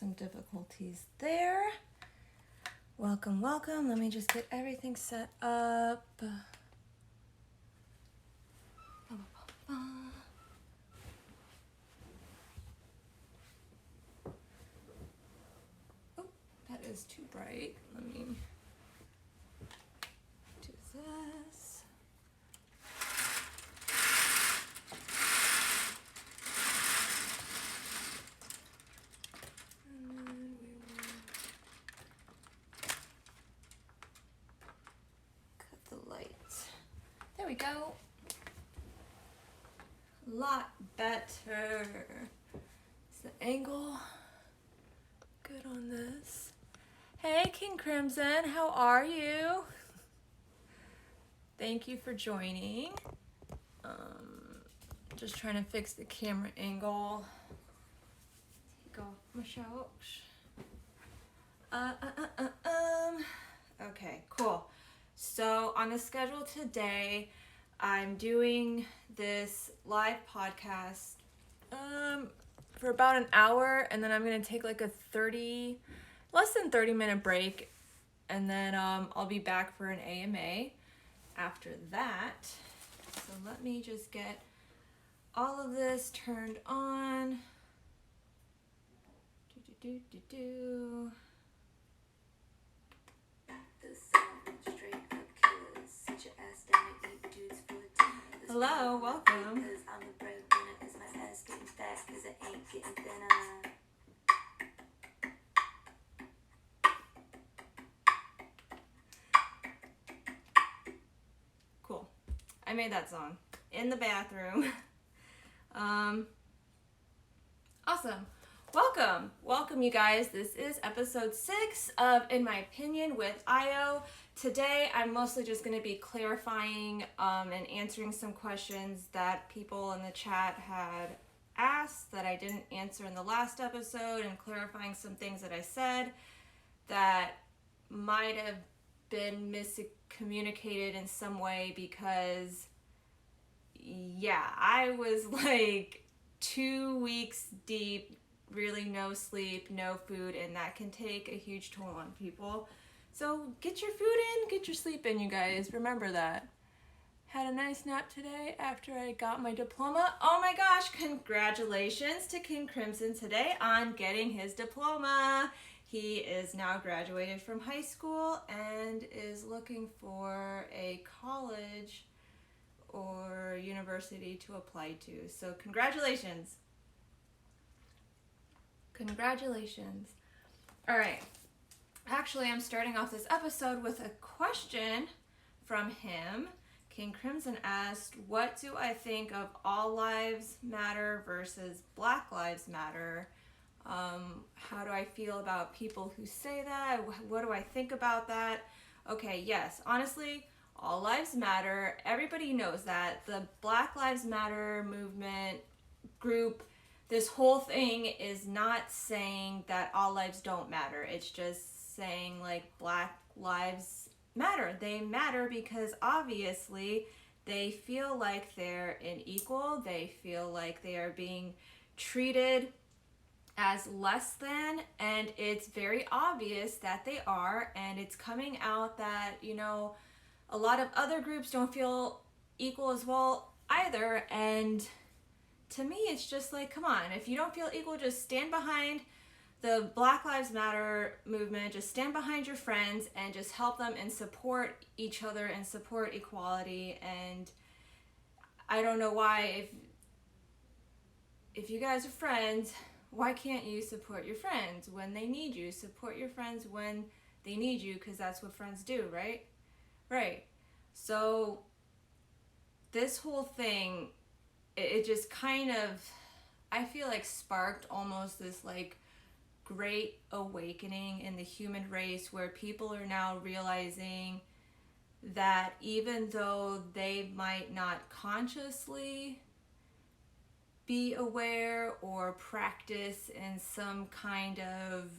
some difficulties there. Welcome, welcome. Let me just get everything set up. Oh, that is too bright. Let me do this. And then we will cut the light. There we go. A lot better. Is the angle good on this? Hey, King Crimson, how are you? Thank you for joining. Just trying to fix the camera angle. Take off my shorts. Okay, cool. So on the schedule today, I'm doing this live podcast for about an hour, and then I'm gonna take like a less than 30 minute break, and then I'll be back for an AMA after that. So let me just get all of this turned on. Hello, welcome. Cool. I made that song in the bathroom. Awesome. Welcome you guys. This is episode 6 of In My Opinion with IO. Today I'm mostly just going to be clarifying and answering some questions that people in the chat had asked that I didn't answer in the last episode, and clarifying some things that I said that might have been miscommunicated in some way, because yeah, I was like 2 weeks deep, really no sleep, no food, and that can take a huge toll on people. So get your food in, get your sleep in, you guys. Remember that. Had a nice nap today after I got my diploma. Oh my gosh, congratulations to King Crimson today on getting his diploma. He is now graduated from high school and is looking for a college or university to apply to. So congratulations. Congratulations. All right. Actually, I'm starting off this episode with a question from him. King Crimson asked, what do I think of all lives matter versus Black Lives Matter? How do I feel about people who say that? What do I think about that? Okay, yes, honestly, all lives matter. Everybody knows that. The Black Lives Matter movement group, this whole thing is not saying that all lives don't matter. It's just saying like Black lives matter. They matter because obviously they feel like they're unequal. They feel like they are being treated as less than, and it's very obvious that they are, and it's coming out that, you know, a lot of other groups don't feel equal as well either. And to me, it's just like, come on, if you don't feel equal, just stand behind the Black Lives Matter movement, just stand behind your friends and just help them and support each other and support equality. And I don't know why, if you guys are friends, why can't you support your friends when they need you? Support your friends when they need you, because that's what friends do, right? Right. So this whole thing, it just kind of, I feel like sparked almost this like great awakening in the human race, where people are now realizing that even though they might not consciously be aware or practice in some kind of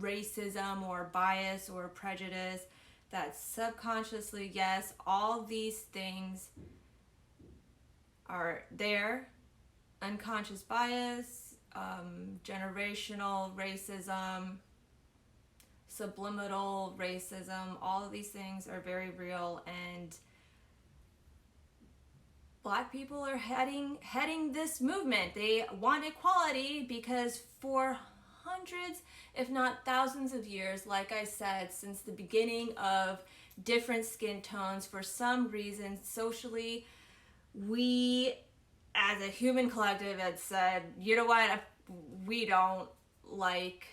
racism or bias or prejudice, that subconsciously, yes, all these things are there. Unconscious bias, generational racism, subliminal racism, all of these things are very real, and Black people are heading this movement. They want equality because for hundreds, if not thousands of years, like I said, since the beginning of different skin tones, for some reason, socially, we as a human collective had said, you know what, we don't like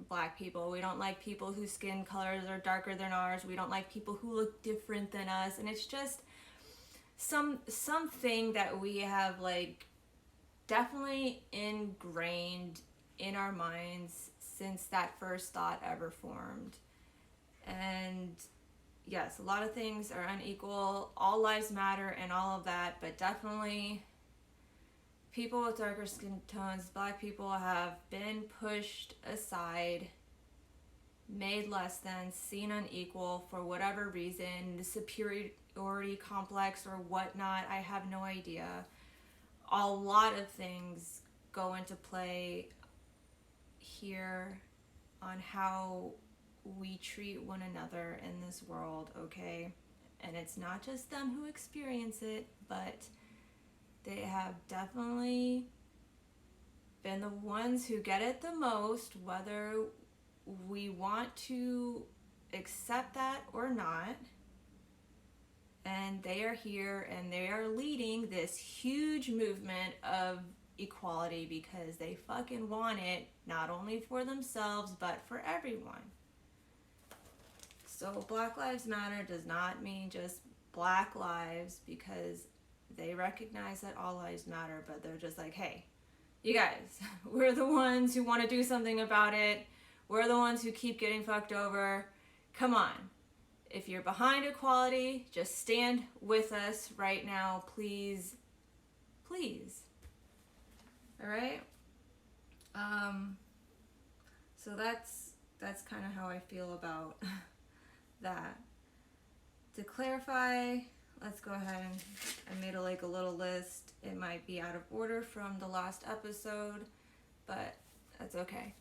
Black people. We don't like people whose skin colors are darker than ours. We don't like people who look different than us. And it's just something that we have like definitely ingrained in our minds since that first thought ever formed. And yes, a lot of things are unequal, all lives matter and all of that, but definitely people with darker skin tones, Black people, have been pushed aside, made less than, seen unequal for whatever reason, the superiority complex or whatnot, I have no idea. A lot of things go into play here on how we treat one another in this world, okay? And it's not just them who experience it, but they have definitely been the ones who get it the most, whether we want to accept that or not. And they are here and they are leading this huge movement of equality because they fucking want it, not only for themselves, but for everyone. So Black Lives Matter does not mean just Black lives, because they recognize that all lives matter, but they're just like, hey, you guys, we're the ones who want to do something about it. We're the ones who keep getting fucked over. Come on. If you're behind equality, just stand with us right now, please. Please. All right? So that's kind of how I feel about that. To clarify, let's go ahead and I made a little list. It might be out of order from the last episode, but that's okay.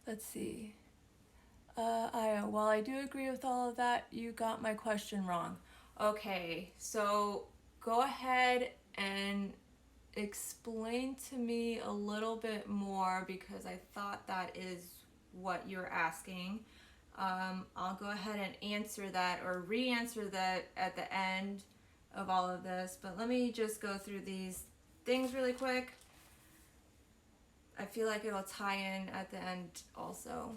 Let's see. While I do agree with all of that, you got my question wrong. Okay, so go ahead and explain to me a little bit more, because I thought that is what you're asking. I'll go ahead and answer that or re-answer that at the end of all of this, but let me just go through these things really quick. I feel like it'll tie in at the end also.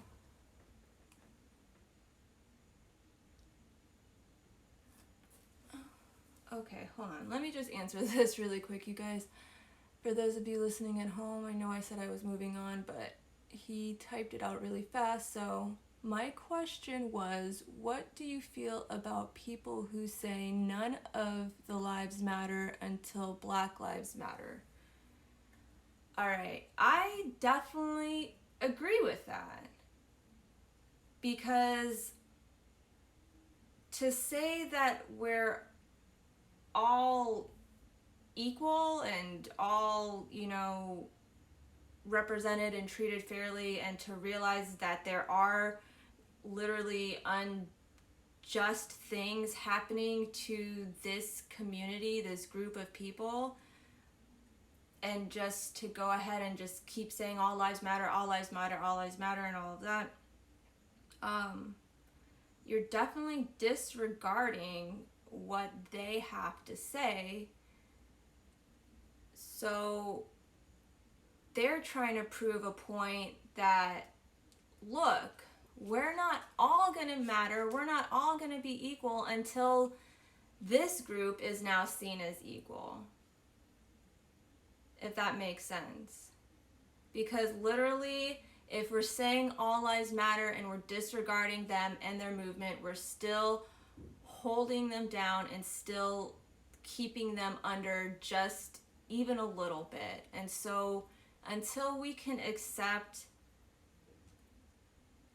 Okay, hold on. Let me just answer this really quick, you guys. For those of you listening at home, I know I said I was moving on, but he typed it out really fast. So my question was, what do you feel about people who say none of the lives matter until Black Lives Matter? All right, I definitely agree with that. Because to say that we're all equal and all, represented and treated fairly, and to realize that there are literally unjust things happening to this community, this group of people, and just to go ahead and just keep saying all lives matter, all lives matter, all lives matter, and all of that, you're definitely disregarding what they have to say. So they're trying to prove a point that, look, we're not all going to matter, we're not all going to be equal until this group is now seen as equal. If that makes sense. Because literally, if we're saying all lives matter and we're disregarding them and their movement, we're still holding them down and still keeping them under just even a little bit. And so until we can accept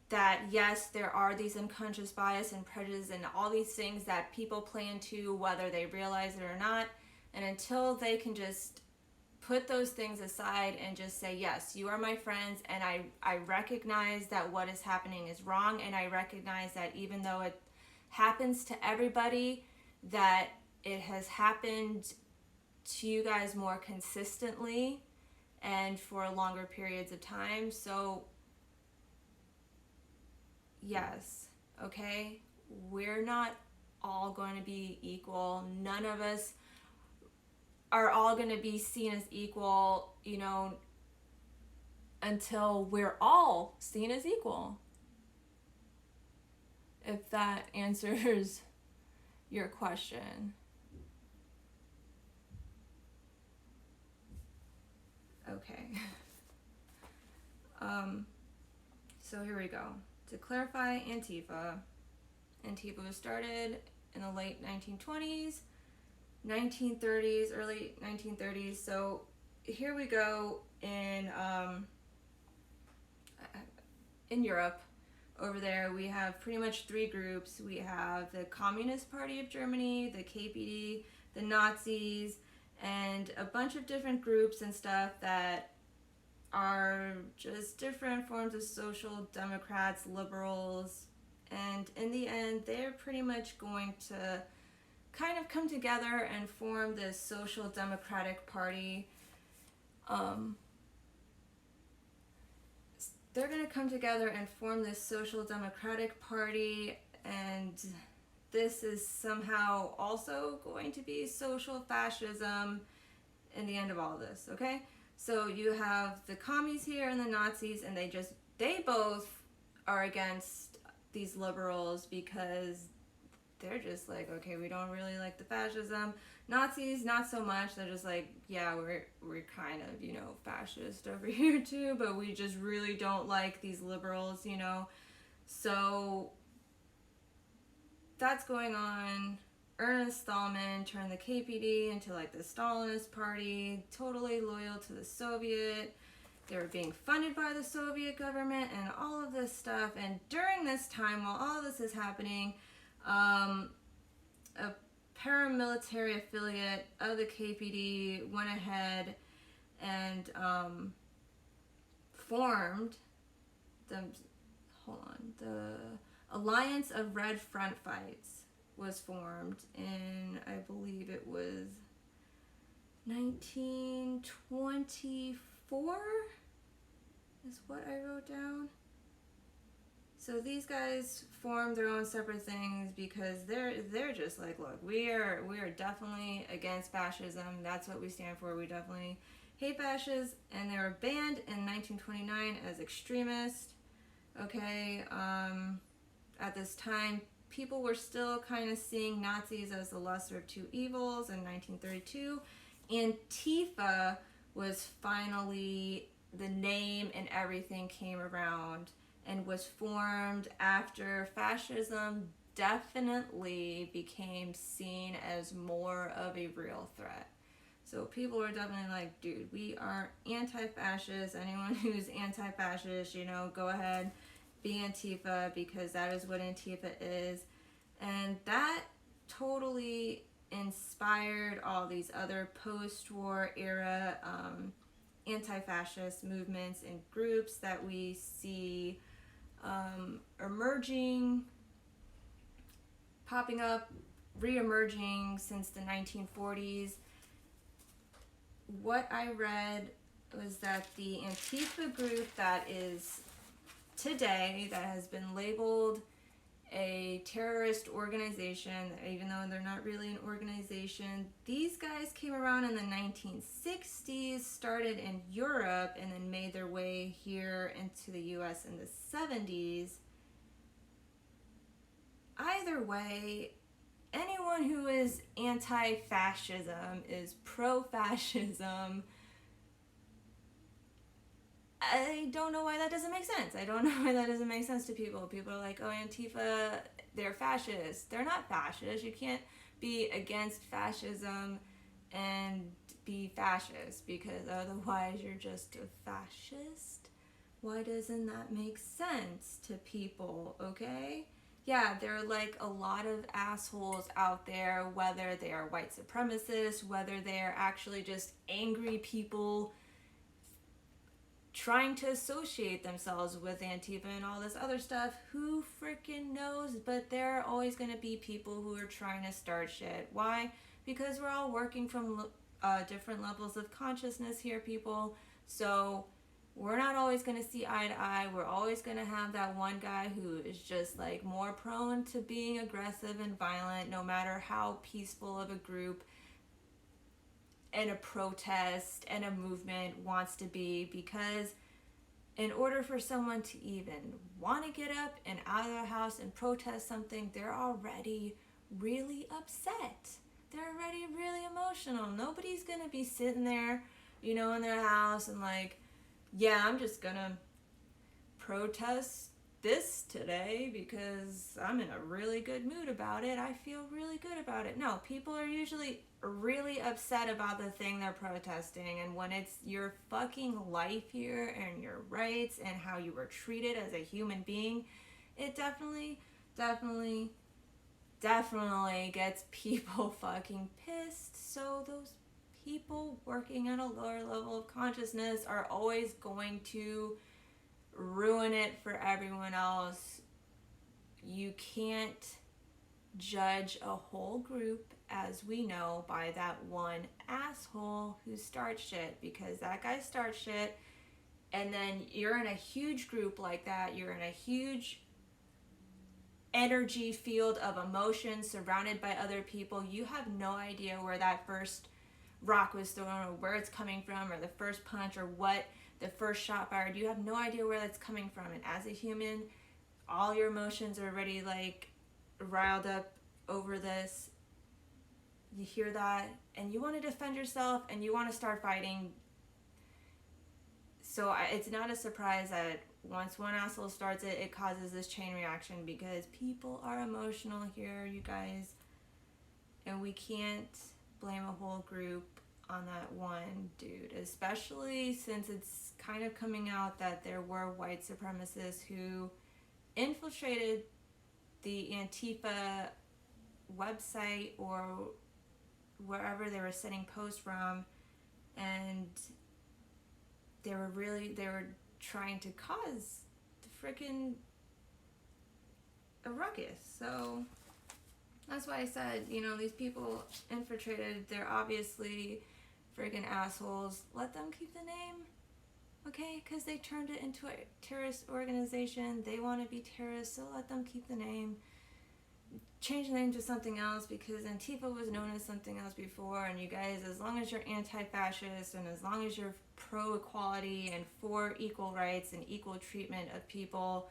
that, yes, there are these unconscious bias and prejudice and all these things that people play into whether they realize it or not, and until they can just put those things aside and just say, yes, you are my friends, and I recognize that what is happening is wrong, and I recognize that even though it happens to everybody, that it has happened to you guys more consistently and for longer periods of time. So yes, okay, we're not all going to be equal. None of us are all going to be seen as equal, until we're all seen as equal. If that answers your question. Okay. So here we go. To clarify, Antifa was started in the late 1920s, 1930s, early 1930s. So here we go in Europe. Over there, we have pretty much three groups. We have the Communist Party of Germany, the KPD, the Nazis, and a bunch of different groups and stuff that are just different forms of social democrats, liberals, and in the end, they're pretty much going to kind of come together and form this social democratic party. They're going to come together and form this social democratic party, and this is somehow also going to be social fascism in the end of all of this, okay? So you have the commies here and the Nazis, and they both are against these liberals because they're just like, okay, we don't really like the fascism. Nazis, not so much. They're just like, yeah, we're kind of, fascist over here too, but we just really don't like these liberals, So that's going on. Ernest Thälmann turned the KPD into like the Stalinist party, totally loyal to the Soviet. They were being funded by the Soviet government and all of this stuff. And during this time, while all of this is happening, a paramilitary affiliate of the KPD went ahead and formed the Alliance of Red Front Fights was formed in, I believe it was 1924 is what I wrote down. So these guys formed their own separate things because they're just like, look, we are definitely against fascism. That's what we stand for. We definitely hate fascists, and they were banned in 1929 as extremists. Okay, at this time, people were still kind of seeing Nazis as the lesser of two evils. In 1932, Antifa was finally, the name and everything came around and was formed after fascism definitely became seen as more of a real threat. So people were definitely like, dude, we are anti-fascist. Anyone who's anti-fascist, go ahead, be Antifa, because that is what Antifa is. And that totally inspired all these other post-war era anti-fascist movements and groups that we see emerging, popping up, re-emerging since the 1940s. What I read was that the Antifa group that is today, that has been labeled a terrorist organization, even though they're not really an organization, these guys came around in the 1960s, started in Europe, and then made their way here into the US in the 70s. Either way, anyone who is anti-fascism is pro-fascism. I don't know why that doesn't make sense. I don't know why that doesn't make sense to people. People are like, oh, Antifa, they're fascists. They're not fascists. You can't be against fascism and be fascist, because otherwise you're just a fascist. Why doesn't that make sense to people, okay? yeah, there are like a lot of assholes out there, whether they are white supremacists, whether they are actually just angry people trying to associate themselves with Antifa and all this other stuff. Who freaking knows? But there are always going to be people who are trying to start shit. Why? Because we're all working from different levels of consciousness here, people. So we're not always going to see eye to eye. We're always going to have that one guy who is just like more prone to being aggressive and violent, no matter how peaceful of a group and a protest and a movement wants to be. Because in order for someone to even want to get up and out of their house and protest something, they're already really upset. They're already really emotional. Nobody's going to be sitting there, you know, in their house and like, yeah, I'm just going to protest this today because I'm in a really good mood about it. I feel really good about it. No, people are usually really upset about the thing they're protesting, and when it's your fucking life here and your rights and how you were treated as a human being, it definitely gets people fucking pissed. So those people working at a lower level of consciousness are always going to ruin it for everyone else. You can't judge a whole group, as we know, by that one asshole who starts shit, because that guy starts shit, and then you're in a huge group like that. You're in a huge energy field of emotion surrounded by other people. You have no idea where that first rock was thrown or where it's coming from, or the first punch, or what the first shot fired. You have no idea where that's coming from, and as a human, all your emotions are already like riled up over this. You hear that and you want to defend yourself and you want to start fighting. So it's not a surprise that once one asshole starts it, it causes this chain reaction, because people are emotional here, you guys, and we can't blame a whole group on that one dude, especially since it's kind of coming out that there were white supremacists who infiltrated the Antifa website or wherever they were sending posts from, and they were trying to cause the freaking a ruckus. So that's why I said, you know, these people infiltrated, they're obviously friggin' assholes. Let them keep the name, okay? Because they turned it into a terrorist organization. They want to be terrorists, so let them keep the name. Change the name to something else, because Antifa was known as something else before, and you guys, as long as you're anti-fascist and as long as you're pro-equality and for equal rights and equal treatment of people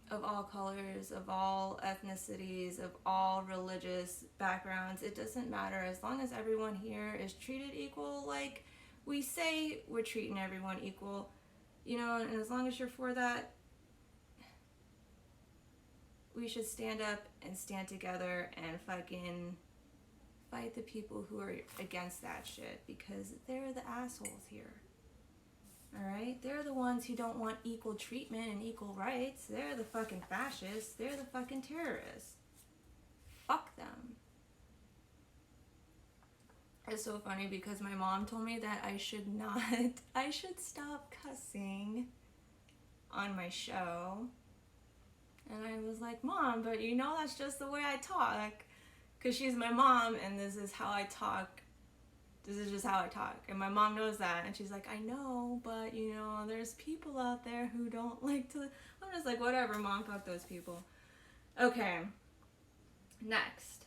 of all colors, of all ethnicities, of all religious backgrounds, it doesn't matter. As long as everyone here is treated equal, like we say we're treating everyone equal, you know, and as long as you're for that, we should stand up and stand together and fucking fight the people who are against that shit, because they're the assholes here. Alright? They're the ones who don't want equal treatment and equal rights. They're the fucking fascists. They're the fucking terrorists. Fuck them. It's so funny because my mom told me that I should stop cussing on my show. And I was like, Mom, but you know that's just the way I talk. Because she's my mom and this is how I talk. This is just how I talk. And my mom knows that. And she's like, I know, but you know, there's people out there who don't like to. I'm just like, whatever, Mom, fuck those people. Okay. Next.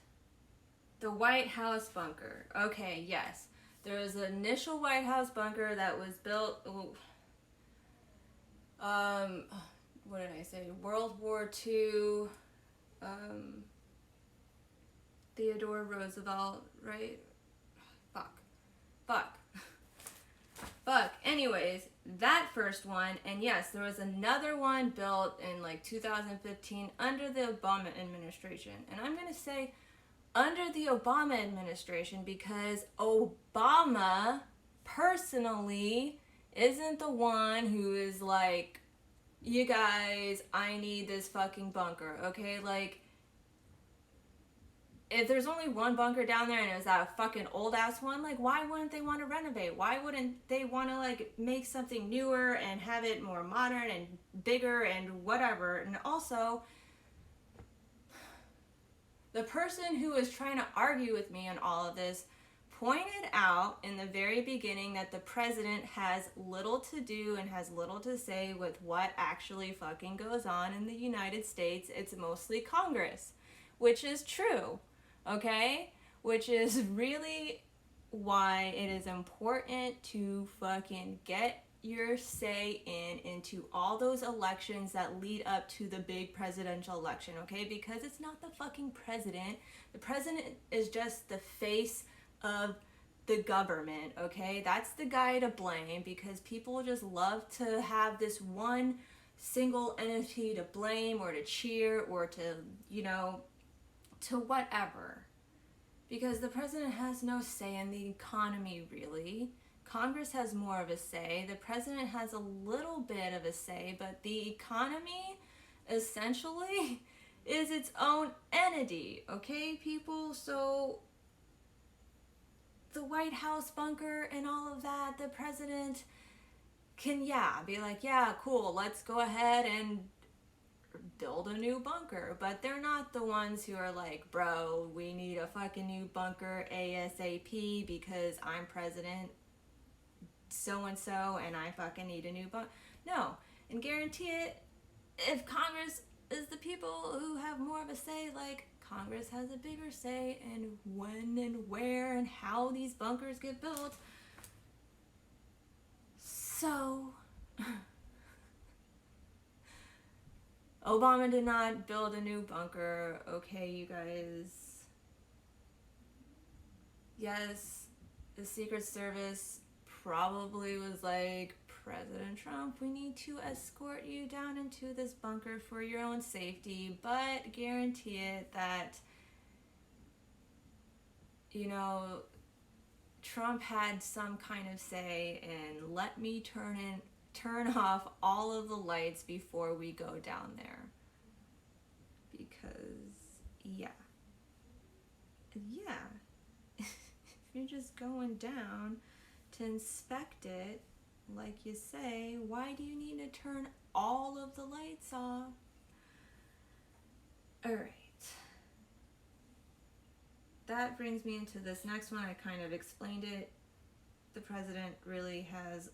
The White House bunker. Okay, yes. There was an initial White House bunker that was built. What did I say? World War II. Theodore Roosevelt, right? Fuck. Anyways, that first one, and yes, there was another one built in like 2015 under the Obama administration. And I'm going to say under the Obama administration because Obama personally isn't the one who is like you guys, I need this fucking bunker, okay? Like, if there's only one bunker down there and it was that fucking old ass one, like, why wouldn't they want to renovate? Why wouldn't they want to, like, make something newer and have it more modern and bigger and whatever? And also, the person who was trying to argue with me on all of this pointed out in the very beginning that the president has little to do and has little to say with what actually fucking goes on in the United States. It's mostly Congress, which is true, okay? Which is really why it is important to fucking get your say into all those elections that lead up to the big presidential election, okay? Because it's not the fucking president. The president is just the face of the government, okay? That's the guy to blame, because people just love to have this one single entity to blame or to cheer or to, you know, to whatever. Because the president has no say in the economy, really. Congress has more of a say. The president has a little bit of a say, but the economy essentially is its own entity, okay, people? So the White House bunker and all of that, the president can, be like, yeah, cool, let's go ahead and build a new bunker. But they're not the ones who are like, bro, we need a fucking new bunker ASAP because I'm president so and so and I fucking need a new bunker. No, and guarantee it, if Congress is the people who have more of a say, like, Congress has a bigger say in when and where and how these bunkers get built. So Obama did not build a new bunker, okay, you guys. Yes, the Secret Service probably was like, President Trump, we need to escort you down into this bunker for your own safety, but guarantee it that, you know, Trump had some kind of say in, let me turn off all of the lights before we go down there. Because, if you're just going down to inspect it, like you say, why do you need to turn all of the lights off? Alright. That brings me into this next one. I kind of explained it. The president really has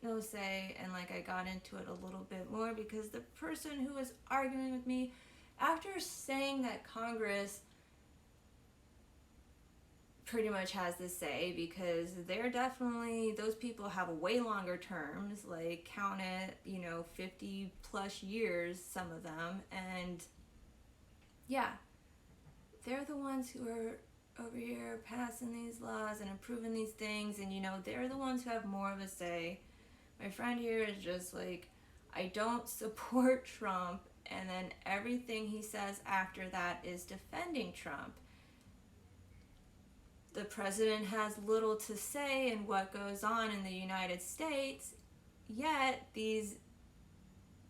no say, and like I got into it a little bit more because the person who was arguing with me, after saying that Congress pretty much has this say, because they're definitely, those people have way longer terms, like count it, 50 plus years, some of them, and they're the ones who are over here passing these laws and approving these things, and they're the ones who have more of a say. My friend here is just like, I don't support Trump, and then everything he says after that is defending Trump. The president has little to say in what goes on in the United States, yet these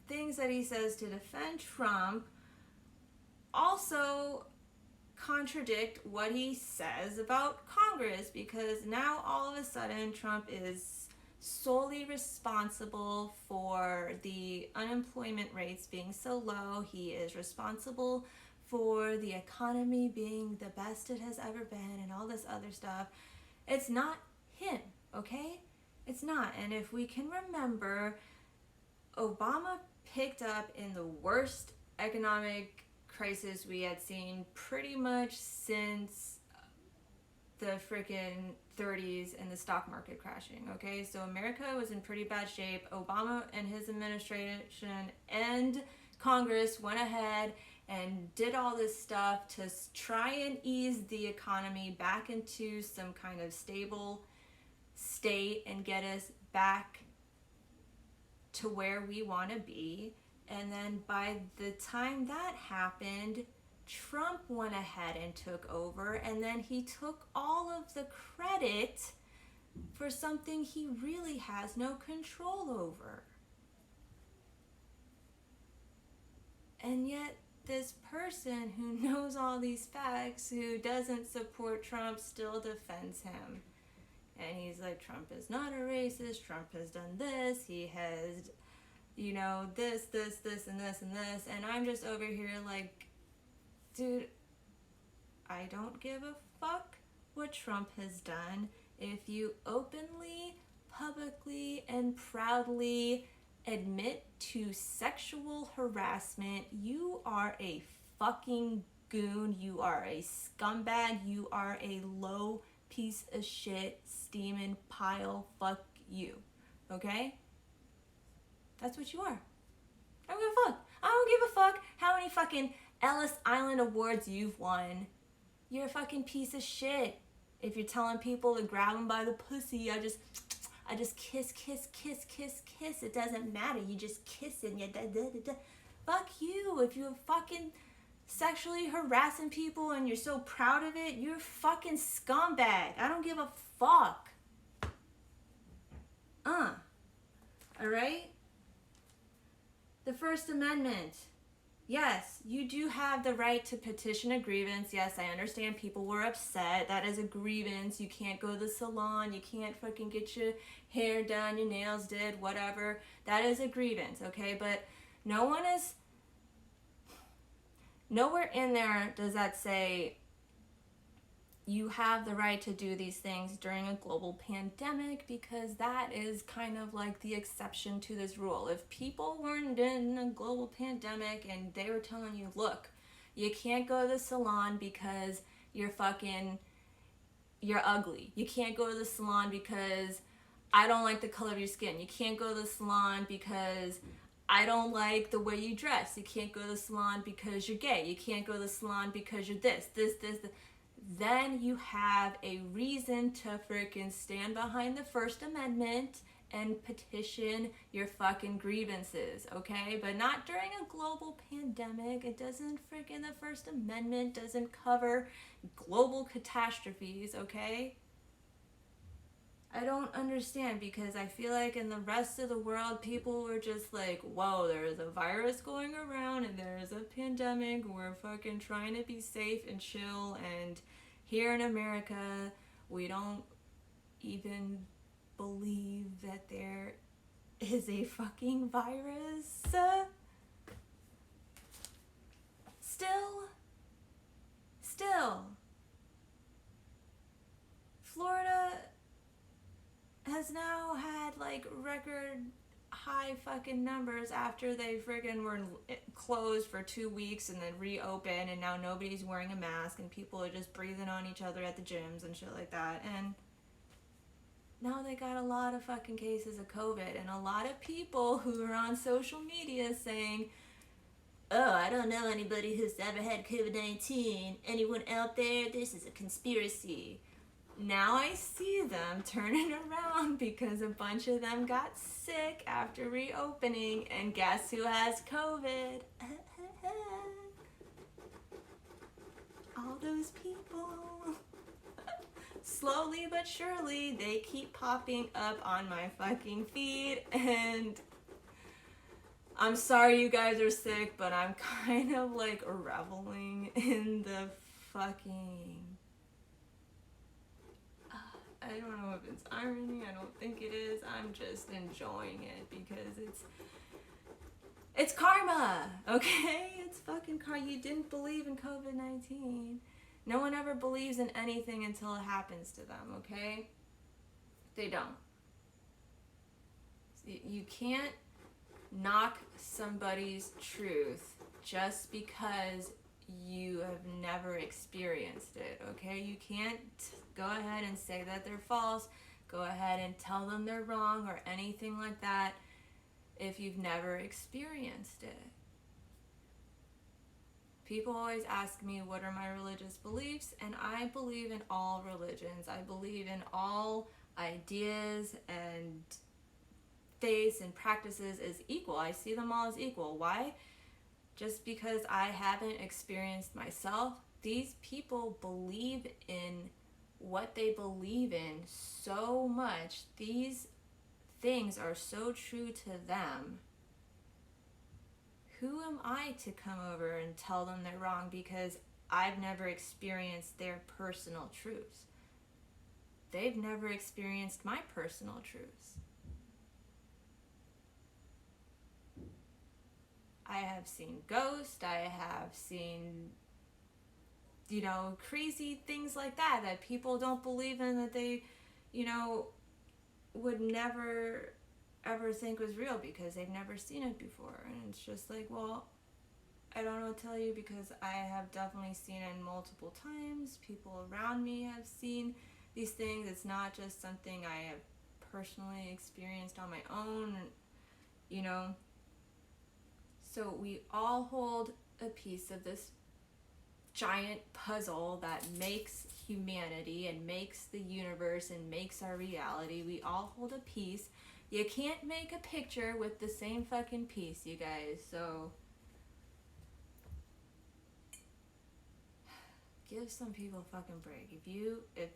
things that he says to defend Trump also contradict what he says about Congress, because now all of a sudden Trump is solely responsible for the unemployment rates being so low. He is responsible for the economy being the best it has ever been and all this other stuff. It's not him, okay? It's not. And if we can remember, Obama picked up in the worst economic crisis we had seen pretty much since the freaking 30s and the stock market crashing, okay? So America was in pretty bad shape. Obama and his administration and Congress went ahead and did all this stuff to try and ease the economy back into some kind of stable state and get us back to where we want to be. And then by the time that happened, Trump went ahead and took over, and then he took all of the credit for something he really has no control over. And yet this person who knows all these facts, who doesn't support Trump, still defends him. And he's like, Trump is not a racist, Trump has done this, he has, you know, this, and this, and this. And I'm just over here like, dude, I don't give a fuck what Trump has done. If you openly, publicly, and proudly admit to sexual harassment, you are a fucking goon, you are a scumbag, you are a low piece of shit, steaming pile, fuck you, okay? That's what you are. I don't give a fuck. I don't give a fuck how many fucking Ellis Island awards you've won. You're a fucking piece of shit. If you're telling people to grab them by the pussy, I just kiss. It doesn't matter. You just kiss it. Fuck you. If you're fucking sexually harassing people and you're so proud of it, you're a fucking scumbag. I don't give a fuck. Alright? The First Amendment. Yes, you do have the right to petition a grievance. Yes, I understand people were upset. That is a grievance. You can't go to the salon. You can't fucking get your hair done, your nails did, whatever. That is a grievance, okay? But nowhere in there does that say you have the right to do these things during a global pandemic, because that is kind of like the exception to this rule. If people weren't in a global pandemic and they were telling you, look, you can't go to the salon because you're ugly. You can't go to the salon because I don't like the color of your skin. You can't go to the salon because I don't like the way you dress. You can't go to the salon because you're gay. You can't go to the salon because you're this. Then you have a reason to freaking stand behind the First Amendment and petition your fucking grievances, okay? But not during a global pandemic. It doesn't freaking, the First Amendment doesn't cover global catastrophes, okay? I don't understand, because I feel like in the rest of the world, people were just like, whoa, there's a virus going around and there's a pandemic. We're fucking trying to be safe and chill. And here in America, we don't even believe that there is a fucking virus. Still, Florida has now had like record high fucking numbers after they friggin' were closed for 2 weeks and then reopened, and now nobody's wearing a mask and people are just breathing on each other at the gyms and shit like that. And now they got a lot of fucking cases of COVID, and a lot of people who are on social media saying, oh, I don't know anybody who's ever had COVID-19. Anyone out there? This is a conspiracy. Now I see them turning around because a bunch of them got sick after reopening, and guess who has COVID? All those people. Slowly but surely, they keep popping up on my fucking feed, and I'm sorry you guys are sick, but I'm kind of like reveling in the fucking... I don't know if it's irony, I don't think it is. I'm just enjoying it because it's karma, okay? It's fucking karma. You didn't believe in COVID-19. No one ever believes in anything until it happens to them, okay? They don't. You can't knock somebody's truth just because you have never experienced it, okay? You can't go ahead and say that they're false, go ahead and tell them they're wrong or anything like that if you've never experienced it. People always ask me what are my religious beliefs, and I believe in all religions. I believe in all ideas and faiths and practices as equal. I see them all as equal. Why? Just because I haven't experienced myself, these people believe in what they believe in so much. These things are so true to them. who am I to come over and tell them they're wrong because I've never experienced their personal truths? They've never experienced my personal truths. I have seen ghosts, I have seen, crazy things like that people don't believe in, that they, would never ever think was real because they've never seen it before. And it's just like, well, I don't know what to tell you, because I have definitely seen it multiple times. People around me have seen these things. It's not just something I have personally experienced on my own, So we all hold a piece of this giant puzzle that makes humanity and makes the universe and makes our reality. We all hold a piece. You can't make a picture with the same fucking piece, you guys. So give some people a fucking break. If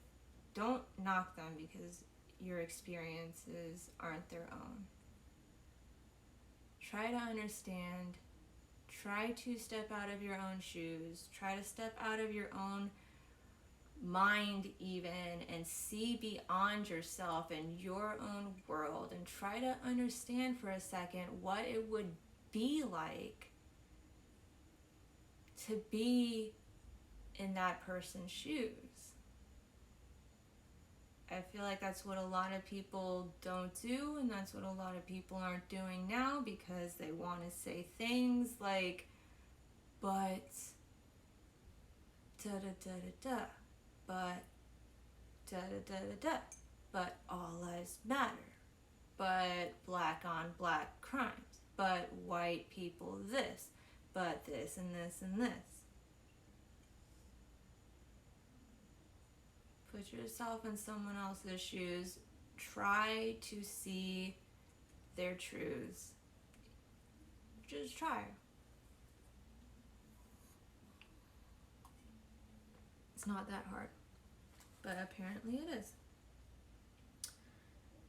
don't knock them because your experiences aren't their own. Try to understand. Try to step out of your own shoes. Try to step out of your own mind even, and see beyond yourself and your own world, and try to understand for a second what it would be like to be in that person's shoes. I feel like that's what a lot of people don't do, and that's what a lot of people aren't doing now, because they want to say things like, but da da da da da, but da da da da da, but all lives matter, but black on black crimes, but white people this, but this and this and this. Put yourself in someone else's shoes. Try to see their truths. Just try. It's not that hard, but apparently it is.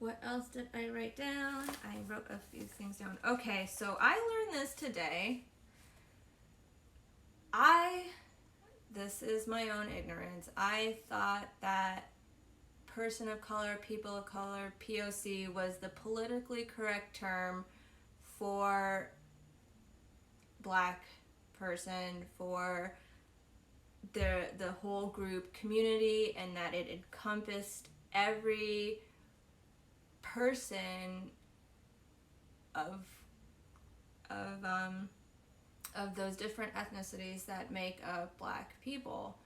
What else did I write down? I wrote a few things down. Okay, so I learned this today. This is my own ignorance. I thought that person of color, people of color, POC was the politically correct term for black person, for the whole group community, and that it encompassed every person of those different ethnicities that make up black people.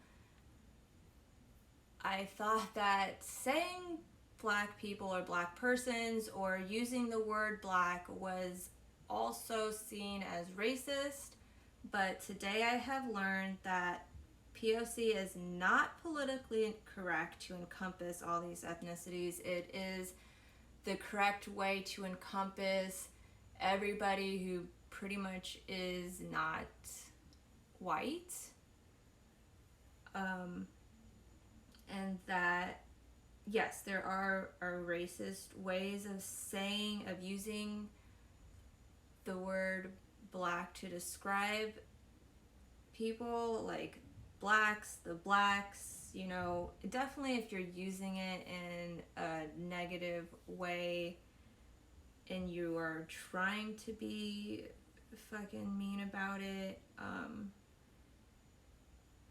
I thought that saying black people or black persons or using the word black was also seen as racist, but today I have learned that POC is not politically correct to encompass all these ethnicities. It is the correct way to encompass everybody who pretty much is not white, and that yes, there are racist ways of using the word black to describe people, like blacks, the blacks, definitely if you're using it in a negative way and you are trying to be fucking mean about it.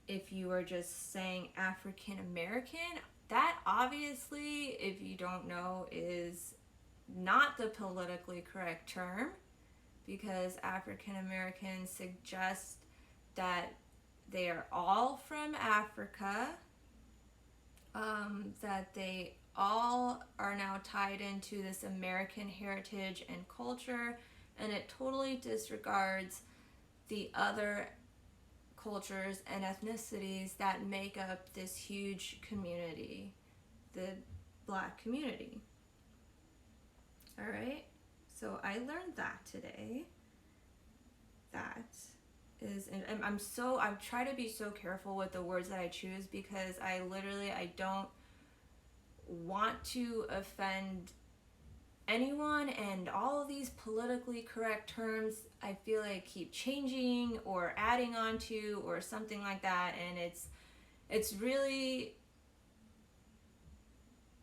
If you are just saying African American, that obviously, if you don't know, is not the politically correct term, because African Americans suggest that they are all from Africa, that they all are now tied into this American heritage and culture, and it totally disregards the other cultures and ethnicities that make up this huge community, the black community. All right, so I learned that today. That is, and I try to be so careful with the words that I choose, because I don't want to offend anyone, and all of these politically correct terms I feel like keep changing or adding on to or something like that, and it's really,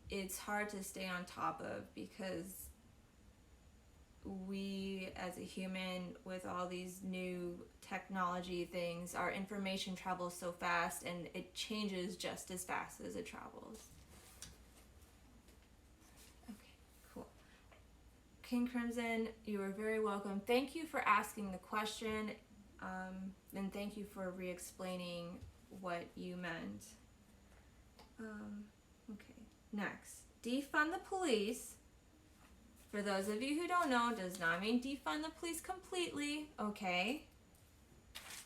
it's hard to stay on top of, because we as a human, with all these new technology things, our information travels so fast and it changes just as fast as it travels. Okay, cool. King Crimson, you are very welcome. Thank you for asking the question, and thank you for re-explaining what you meant. Okay, next. Defund the police, for those of you who don't know, does not mean defund the police completely, okay?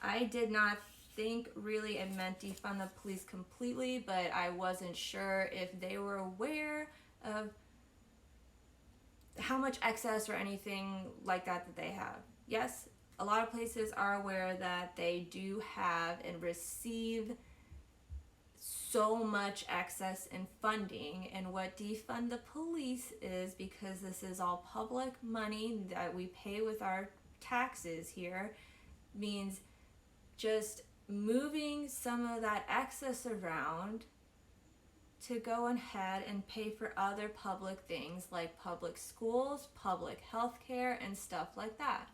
I did not think really it meant defund the police completely, but I wasn't sure if they were aware of how much excess or anything like that that they have. Yes, a lot of places are aware that they do have and receive so much excess in funding, and what defund the police is, because this is all public money that we pay with our taxes here, means just moving some of that excess around to go ahead and pay for other public things like public schools, public health care, and stuff like that.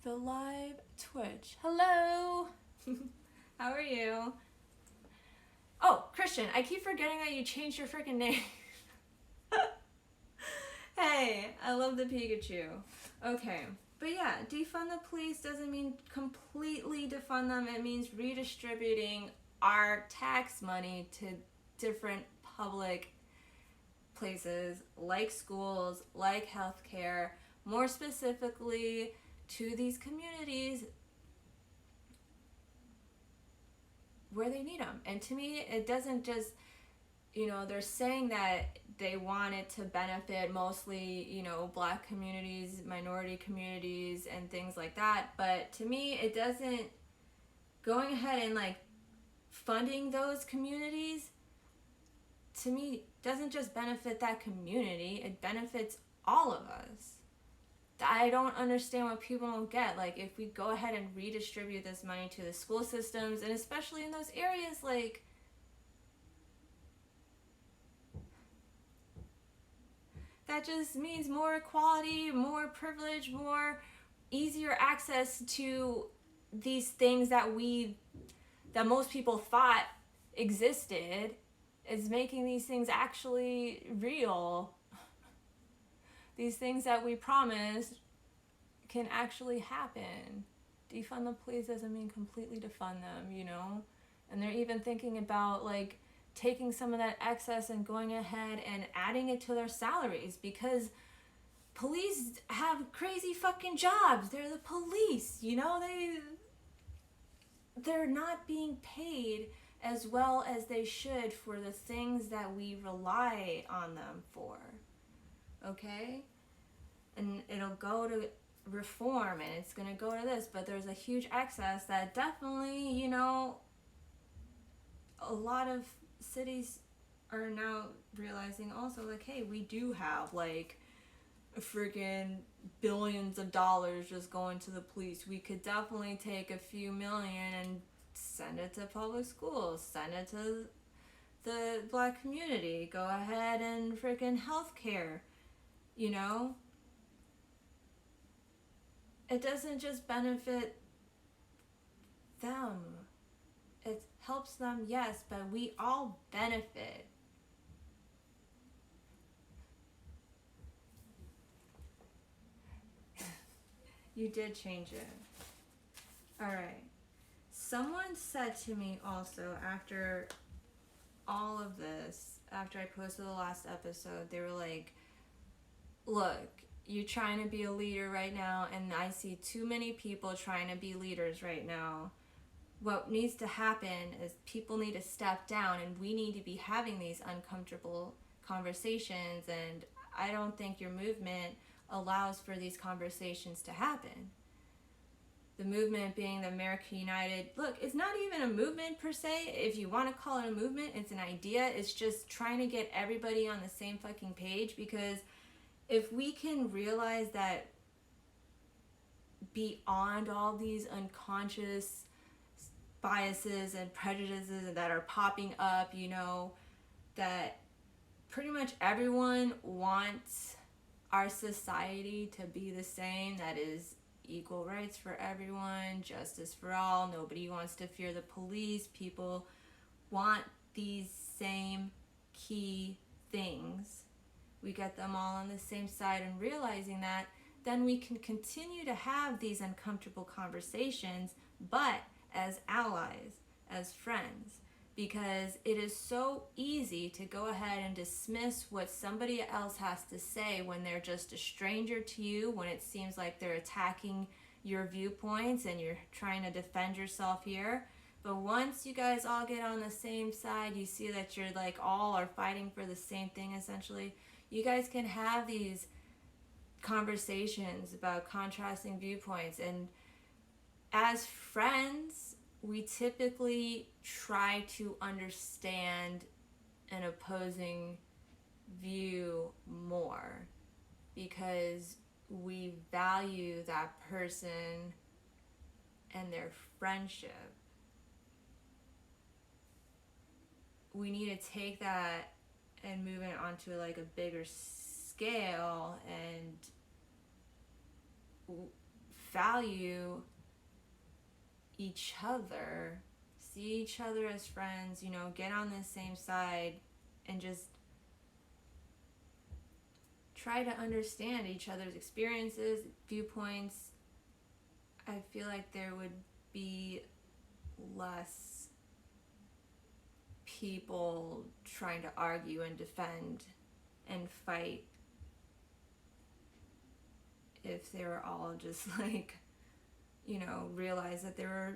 The live Twitch. Hello! How are you? Oh, Christian, I keep forgetting that you changed your freaking name. Hey, I love the Pikachu. Okay, but yeah, defund the police doesn't mean completely defund them. It means redistributing our tax money to different public places like schools, like healthcare, more specifically to these communities where they need them. And to me, it doesn't just, they're saying that they want it to benefit mostly, Black communities, minority communities, and things like that. But to me, it doesn't, going ahead and like funding those communities, to me, doesn't just benefit that community, it benefits all of us. I don't understand what people don't get. Like, if we go ahead and redistribute this money to the school systems, and especially in those areas, like, that just means more equality, more privilege, more easier access to these things that most people thought existed, is making these things actually real. These things that we promised can actually happen. Defund the police doesn't mean completely defund them, And they're even thinking about like taking some of that excess and going ahead and adding it to their salaries, because police have crazy fucking jobs. They're the police, they're not being paid as well as they should for the things that we rely on them for. Okay? And it'll go to reform, and it's going to go to this, but there's a huge excess that definitely, a lot of cities are now realizing also, like, hey, we do have like freaking billions of dollars just going to the police. We could definitely take a few million and send it to public schools, send it to the Black community, go ahead and freaking healthcare, It doesn't just benefit them. It helps them, yes, but we all benefit. You did change it. Alright. Someone said to me also after all of this, after I posted the last episode, they were like, look, you're trying to be a leader right now, and I see too many people trying to be leaders right now. What needs to happen is people need to step down, and we need to be having these uncomfortable conversations, and I don't think your movement allows for these conversations to happen. The movement being the America United. Look, it's not even a movement per se. If you want to call it a movement, it's an idea. It's just trying to get everybody on the same fucking page, because if we can realize that beyond all these unconscious biases and prejudices that are popping up, that pretty much everyone wants our society to be the same, that is equal rights for everyone, justice for all, nobody wants to fear the police, people want these same key things, we get them all on the same side, and realizing that, then we can continue to have these uncomfortable conversations, but as allies, as friends, because it is so easy to go ahead and dismiss what somebody else has to say when they're just a stranger to you, when it seems like they're attacking your viewpoints and you're trying to defend yourself here. But once you guys all get on the same side, you see that you're like all are fighting for the same thing essentially. You guys can have these conversations about contrasting viewpoints, and as friends, we typically try to understand an opposing view more because we value that person and their friendship. We need to take that and move it onto like a bigger scale and value each other, see each other as friends, get on the same side and just try to understand each other's experiences, viewpoints. I feel like there would be less people trying to argue and defend and fight if they were all just like, realize that they were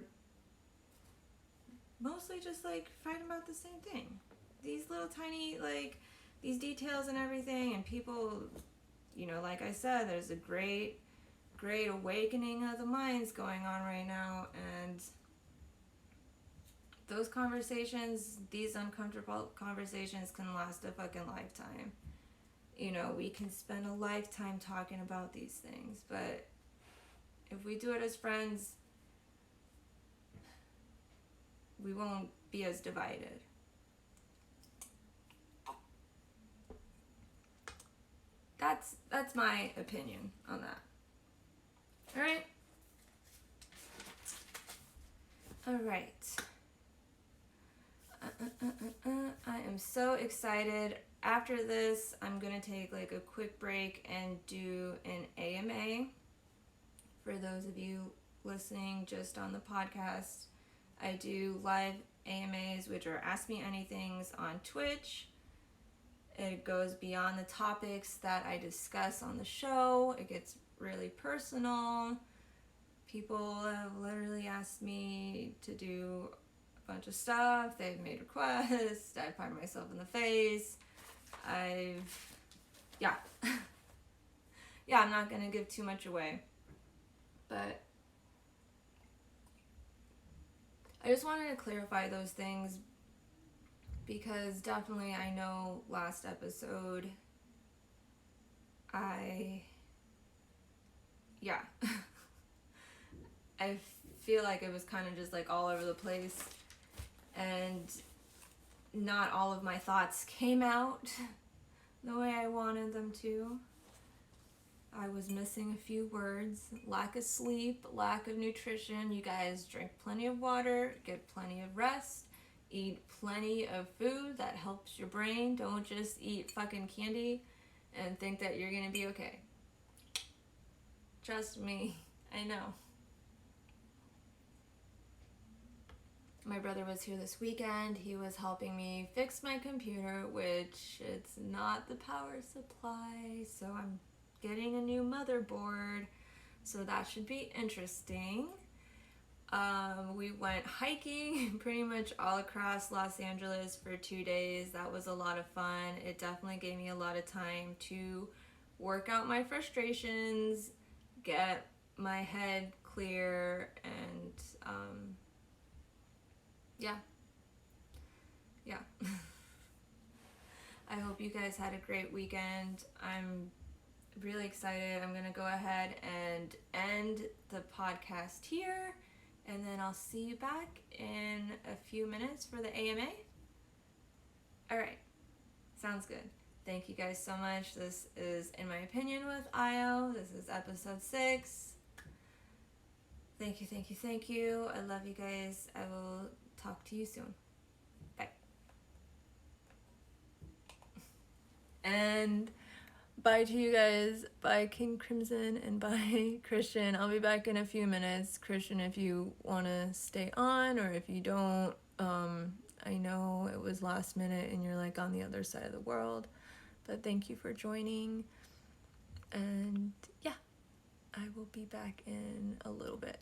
mostly just like fighting about the same thing. These little tiny, like, these details and everything, and people, like I said, there's a great awakening of the minds going on right now, and those conversations, these uncomfortable conversations can last a fucking lifetime. We can spend a lifetime talking about these things, but if we do it as friends, we won't be as divided. That's my opinion on that. All right. I am so excited. After this, I'm gonna take like a quick break and do an AMA. For those of you listening just on the podcast, I do live AMAs, which are Ask Me Anythings on Twitch. It goes beyond the topics that I discuss on the show. It gets really personal. People have literally asked me to do a bunch of stuff. They've made requests. I've patted myself in the face. Yeah, I'm not going to give too much away. But I just wanted to clarify those things because definitely I know last episode I feel like it was kind of just like all over the place and not all of my thoughts came out the way I wanted them to. I was missing a few words. Lack of sleep, lack of nutrition. You guys drink plenty of water, get plenty of rest, eat plenty of food that helps your brain. Don't just eat fucking candy and think that you're gonna be okay. Trust me, I know. My brother was here this weekend. He was helping me fix my computer, which it's not the power supply, so I'm getting a new motherboard, so that should be interesting. We went hiking pretty much all across Los Angeles for 2 days. That was a lot of fun. It definitely gave me a lot of time to work out my frustrations, get my head clear, and yeah. I hope you guys had a great weekend. I'm really excited. I'm going to go ahead and end the podcast here, and then I'll see you back in a few minutes for the AMA. All right. Sounds good. Thank you guys so much. This is In My Opinion with IO. This is episode 6. Thank you, thank you, thank you. I love you guys. I will talk to you soon. Bye. And bye to you guys. Bye, King Crimson, and bye, Christian. I'll be back in a few minutes. Christian, if you want to stay on, or if you don't, I know it was last minute and you're like on the other side of the world, but thank you for joining. And yeah, I will be back in a little bit.